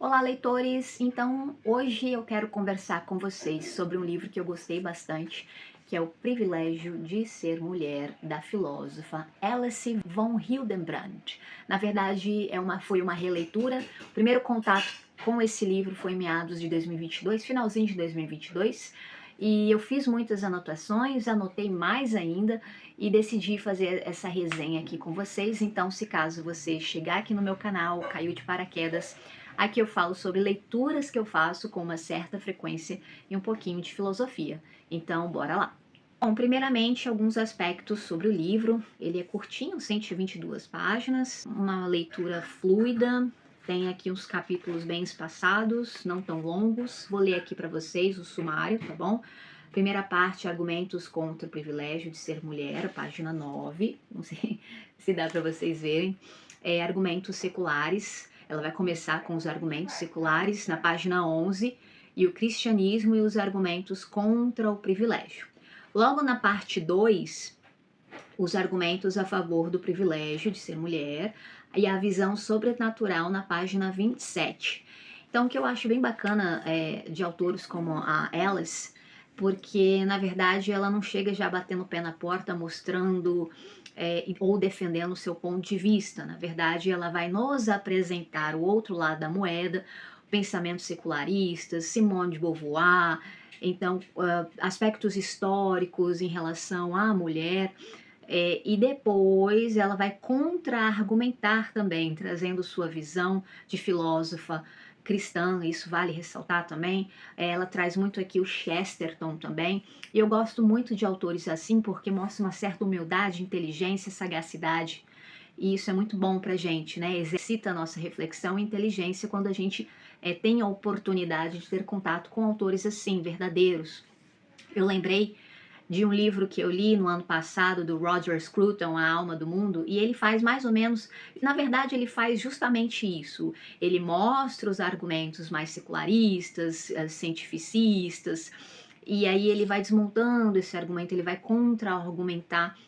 Olá, leitores! Então, hoje eu quero conversar com vocês sobre um livro que eu gostei bastante, que é O Privilégio de Ser Mulher, da filósofa Alice von Hildenbrand. Na verdade, foi uma releitura. O primeiro contato com esse livro foi em meados de 2022, finalzinho de 2022, e eu fiz muitas anotações, anotei mais ainda e decidi fazer essa resenha aqui com vocês. Então, se caso você chegar aqui no meu canal, caiu de paraquedas, aqui eu falo sobre leituras que eu faço com uma certa frequência e um pouquinho de filosofia. Então, bora lá! Bom, primeiramente, alguns aspectos sobre o livro. Ele é curtinho, 122 páginas, uma leitura fluida, tem aqui uns capítulos bem espaçados, não tão longos. Vou ler aqui para vocês o sumário, tá bom? Primeira parte, argumentos contra o privilégio de ser mulher, página 9, não sei se dá para vocês verem. Argumentos seculares, ela vai começar com os argumentos seculares na página 11, e o cristianismo e os argumentos contra o privilégio. Logo na parte 2, os argumentos a favor do privilégio de ser mulher e a visão sobrenatural na página 27. Então, o que eu acho bem bacana de autores como a Alice, porque na verdade ela não chega já batendo o pé na porta mostrando ou defendendo o seu ponto de vista. Na verdade, ela vai nos apresentar o outro lado da moeda, pensamentos secularistas, Simone de Beauvoir, então aspectos históricos em relação à mulher. E depois ela vai contra-argumentar também, trazendo sua visão de filósofa cristã. Isso vale ressaltar também. Ela traz muito aqui o Chesterton também, e eu gosto muito de autores assim, porque mostra uma certa humildade, inteligência, sagacidade, e isso é muito bom pra gente, né? Exercita a nossa reflexão e inteligência quando a gente tem a oportunidade de ter contato com autores assim, verdadeiros. Eu lembrei de um livro que eu li no ano passado, do Roger Scruton, A Alma do Mundo, e ele faz mais ou menos, na verdade ele faz justamente isso. Ele mostra os argumentos mais secularistas, cientificistas, e aí ele vai desmontando esse argumento, ele vai contra-argumentar,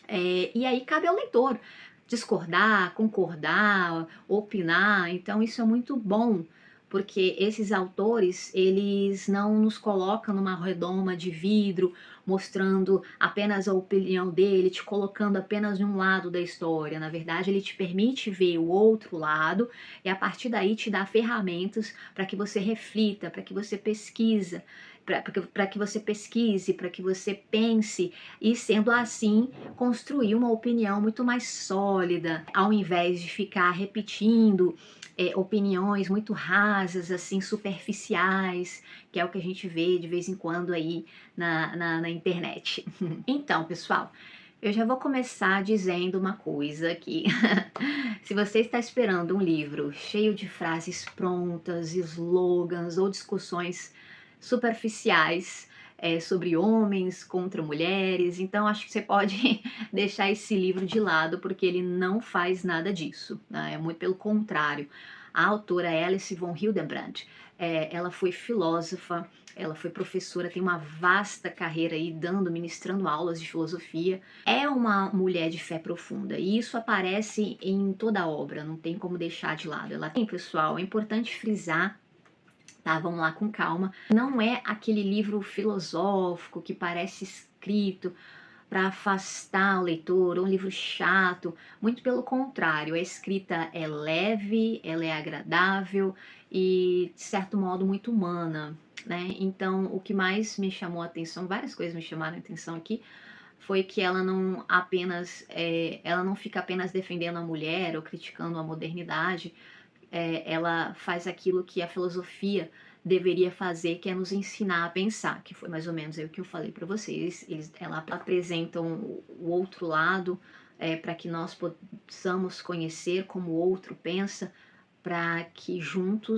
e aí cabe ao leitor discordar, concordar, opinar. Então isso é muito bom, porque esses autores, eles não nos colocam numa redoma de vidro, mostrando apenas a opinião dele, te colocando apenas de um lado da história. Na verdade, ele te permite ver o outro lado e a partir daí te dá ferramentas para que você reflita, para que você pesquisa, para que você pesquise, para que você pense e, sendo assim, construir uma opinião muito mais sólida, ao invés de ficar repetindo opiniões muito rasas, assim, superficiais, que é o que a gente vê de vez em quando aí na internet. Então, pessoal, eu já vou começar dizendo uma coisa aqui. Se você está esperando um livro cheio de frases prontas, slogans ou discussões superficiais sobre homens contra mulheres, então acho que você pode deixar esse livro de lado, porque ele não faz nada disso, né? É muito pelo contrário. A autora Alice von Hildenbrand, ela foi filósofa, ela foi professora, tem uma vasta carreira aí ministrando aulas de filosofia. É uma mulher de fé profunda e isso aparece em toda a obra, não tem como deixar de lado. Ela tem, pessoal, é importante frisar, tá? Vamos lá com calma. Não é aquele livro filosófico que parece escrito para afastar o leitor, um livro chato. Muito pelo contrário, a escrita é leve, ela é agradável e, de certo modo, muito humana, né? Então, o que mais me chamou a atenção, várias coisas me chamaram a atenção aqui, foi que ela não apenas, ela não fica apenas defendendo a mulher ou criticando a modernidade. Ela faz aquilo que a filosofia deveria fazer, que é nos ensinar a pensar, que foi mais ou menos aí o que eu falei para vocês. Ela apresentam o outro lado para que nós possamos conhecer como o outro pensa, para que junto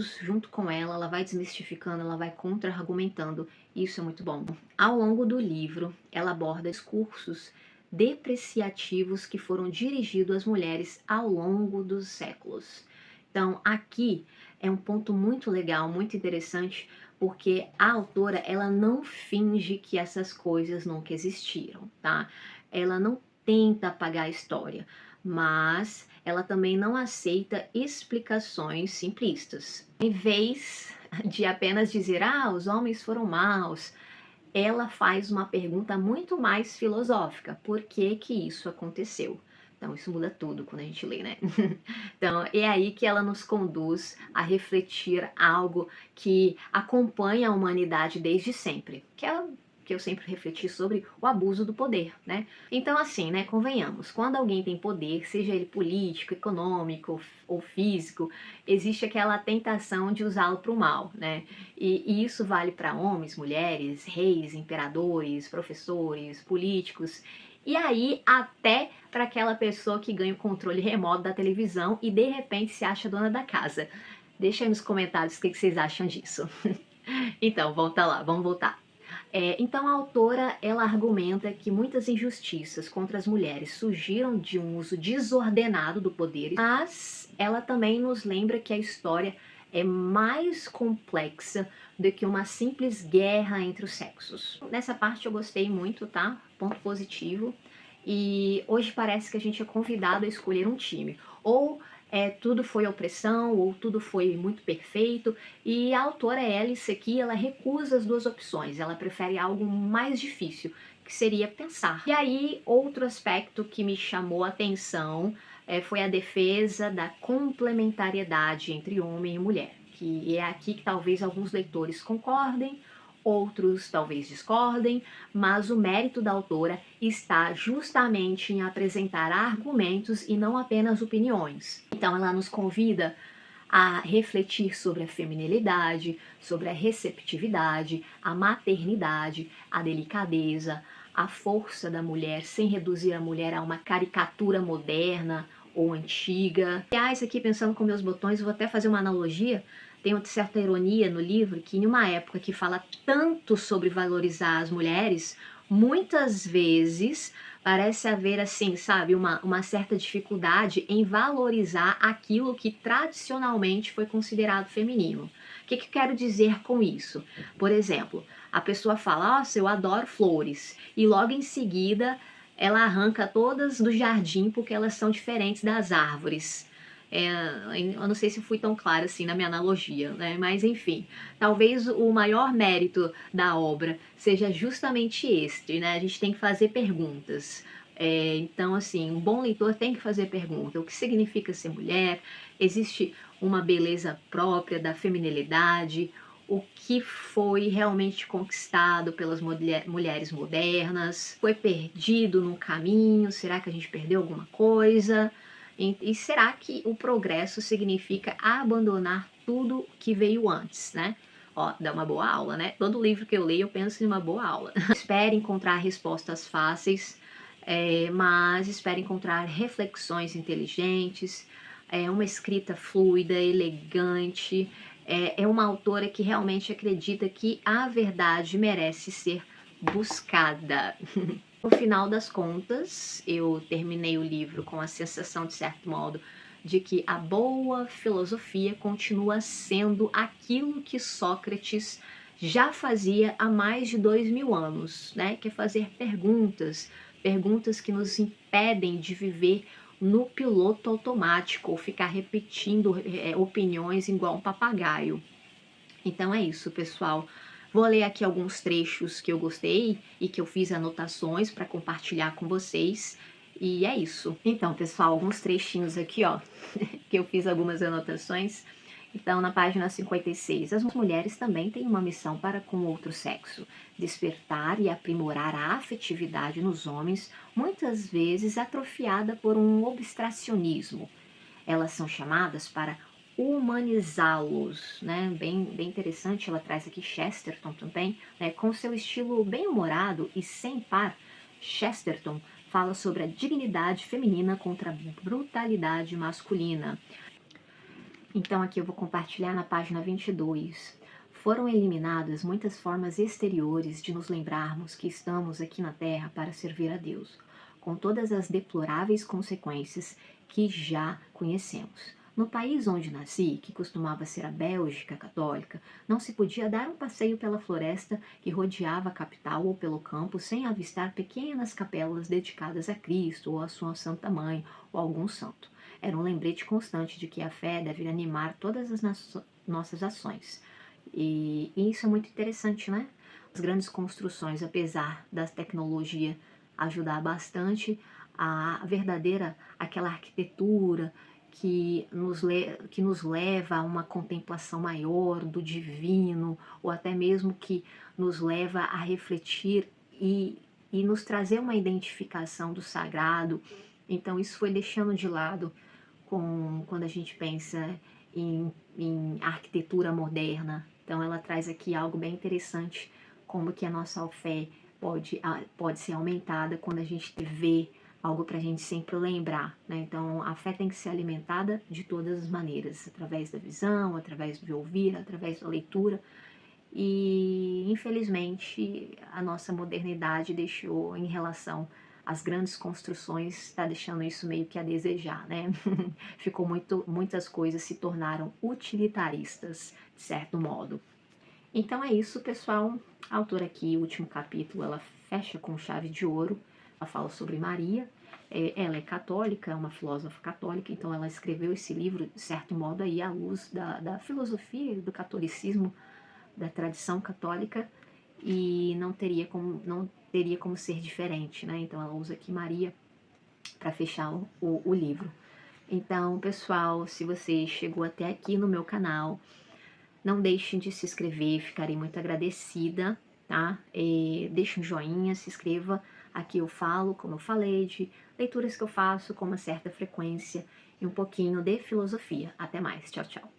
com ela vai desmistificando, ela vai contra-argumentando. Isso é muito bom. Ao longo do livro, ela aborda discursos depreciativos que foram dirigidos às mulheres ao longo dos séculos. Então, aqui é um ponto muito legal, muito interessante, porque a autora, ela não finge que essas coisas nunca existiram, tá? Ela não tenta apagar a história, mas ela também não aceita explicações simplistas. Em vez de apenas dizer, os homens foram maus, ela faz uma pergunta muito mais filosófica. Por que que isso aconteceu? Então, isso muda tudo quando a gente lê, né? Então, é aí que ela nos conduz a refletir algo que acompanha a humanidade desde sempre, que eu sempre refleti sobre o abuso do poder, né? Então, assim, né, convenhamos, quando alguém tem poder, seja ele político, econômico ou físico, existe aquela tentação de usá-lo para o mal, né? E isso vale para homens, mulheres, reis, imperadores, professores, políticos, e aí até para aquela pessoa que ganha o controle remoto da televisão e de repente se acha dona da casa. Deixa aí nos comentários o que vocês acham disso. Então, volta lá, vamos voltar. Então a autora ela argumenta que muitas injustiças contra as mulheres surgiram de um uso desordenado do poder, mas ela também nos lembra que a história é mais complexa do que uma simples guerra entre os sexos. Nessa parte eu gostei muito, tá? Ponto positivo. E hoje parece que a gente é convidado a escolher um time. Ou tudo foi opressão, ou tudo foi muito perfeito. E a autora Alice aqui, ela recusa as duas opções. Ela prefere algo mais difícil, que seria pensar. E aí, outro aspecto que me chamou a atenção foi a defesa da complementariedade entre homem e mulher. Que é aqui que talvez alguns leitores concordem, outros talvez discordem, mas o mérito da autora está justamente em apresentar argumentos e não apenas opiniões. Então ela nos convida a refletir sobre a feminilidade, sobre a receptividade, a maternidade, a delicadeza, a força da mulher, sem reduzir a mulher a uma caricatura moderna ou antiga. Aliás, aqui pensando com meus botões, vou até fazer uma analogia. Tem uma certa ironia no livro que, em uma época que fala tanto sobre valorizar as mulheres, muitas vezes parece haver, assim, sabe, uma certa dificuldade em valorizar aquilo que tradicionalmente foi considerado feminino. O que eu quero dizer com isso? Por exemplo, a pessoa fala, nossa, eu adoro flores, e logo em seguida ela arranca todas do jardim porque elas são diferentes das árvores. Eu não sei se fui tão clara assim na minha analogia, né? Mas enfim, talvez o maior mérito da obra seja justamente este, né? A gente tem que fazer perguntas. Então, assim, um bom leitor tem que fazer pergunta. O que significa ser mulher? Existe uma beleza própria da feminilidade? O que foi realmente conquistado pelas mulheres modernas? Foi perdido no caminho? Será que a gente perdeu alguma coisa? E será que o progresso significa abandonar tudo que veio antes, né? Ó, dá uma boa aula, né? Todo livro que eu leio eu penso em uma boa aula. Espere encontrar respostas fáceis, mas espere encontrar reflexões inteligentes, uma escrita fluida, elegante. É uma autora que realmente acredita que a verdade merece ser buscada. No final das contas, eu terminei o livro com a sensação, de certo modo, de que a boa filosofia continua sendo aquilo que Sócrates já fazia há mais de 2000 anos, né? Que é fazer perguntas, perguntas que nos impedem de viver no piloto automático ou ficar repetindo opiniões igual um papagaio. Então é isso, pessoal. Vou ler aqui alguns trechos que eu gostei e que eu fiz anotações para compartilhar com vocês. E é isso. Então, pessoal, alguns trechinhos aqui, ó, que eu fiz algumas anotações. Então, na página 56, as mulheres também têm uma missão para com o outro sexo: despertar e aprimorar a afetividade nos homens, muitas vezes atrofiada por um obstracionismo. Elas são chamadas para humanizá-los, né? Bem interessante, ela traz aqui Chesterton também, né? Com seu estilo bem humorado e sem par. Chesterton fala sobre a dignidade feminina contra a brutalidade masculina. Então aqui eu vou compartilhar na página 22. Foram eliminadas muitas formas exteriores de nos lembrarmos que estamos aqui na Terra para servir a Deus, com todas as deploráveis consequências que já conhecemos. No país onde nasci, que costumava ser a Bélgica católica, não se podia dar um passeio pela floresta que rodeava a capital ou pelo campo sem avistar pequenas capelas dedicadas a Cristo ou a sua Santa Mãe ou algum santo. Era um lembrete constante de que a fé deve animar todas as nossas ações. E isso é muito interessante, né? As grandes construções, apesar da tecnologia ajudar bastante, a verdadeira, aquela arquitetura que nos leva a uma contemplação maior do divino, ou até mesmo que nos leva a refletir e nos trazer uma identificação do sagrado. Então isso foi deixando de lado quando a gente pensa em arquitetura moderna. Então ela traz aqui algo bem interessante, como que a nossa fé pode ser aumentada quando a gente vê algo para a gente sempre lembrar, né? Então a fé tem que ser alimentada de todas as maneiras, através da visão, através de ouvir, através da leitura. E infelizmente a nossa modernidade deixou em relação às grandes construções, está deixando isso meio que a desejar, né? Ficou muitas coisas se tornaram utilitaristas, de certo modo. Então é isso, pessoal. A autora aqui, o último capítulo, ela fecha com chave de ouro. Ela fala sobre Maria. Ela é católica, é uma filósofa católica, então ela escreveu esse livro, de certo modo, aí à luz da filosofia, do catolicismo, da tradição católica, e não teria como ser diferente, né? Então ela usa aqui Maria para fechar o livro. Então, pessoal, se você chegou até aqui no meu canal, não deixem de se inscrever, ficarei muito agradecida, tá? Deixe um joinha, se inscreva. Aqui eu falo, como eu falei, de leituras que eu faço com uma certa frequência e um pouquinho de filosofia. Até mais, tchau, tchau.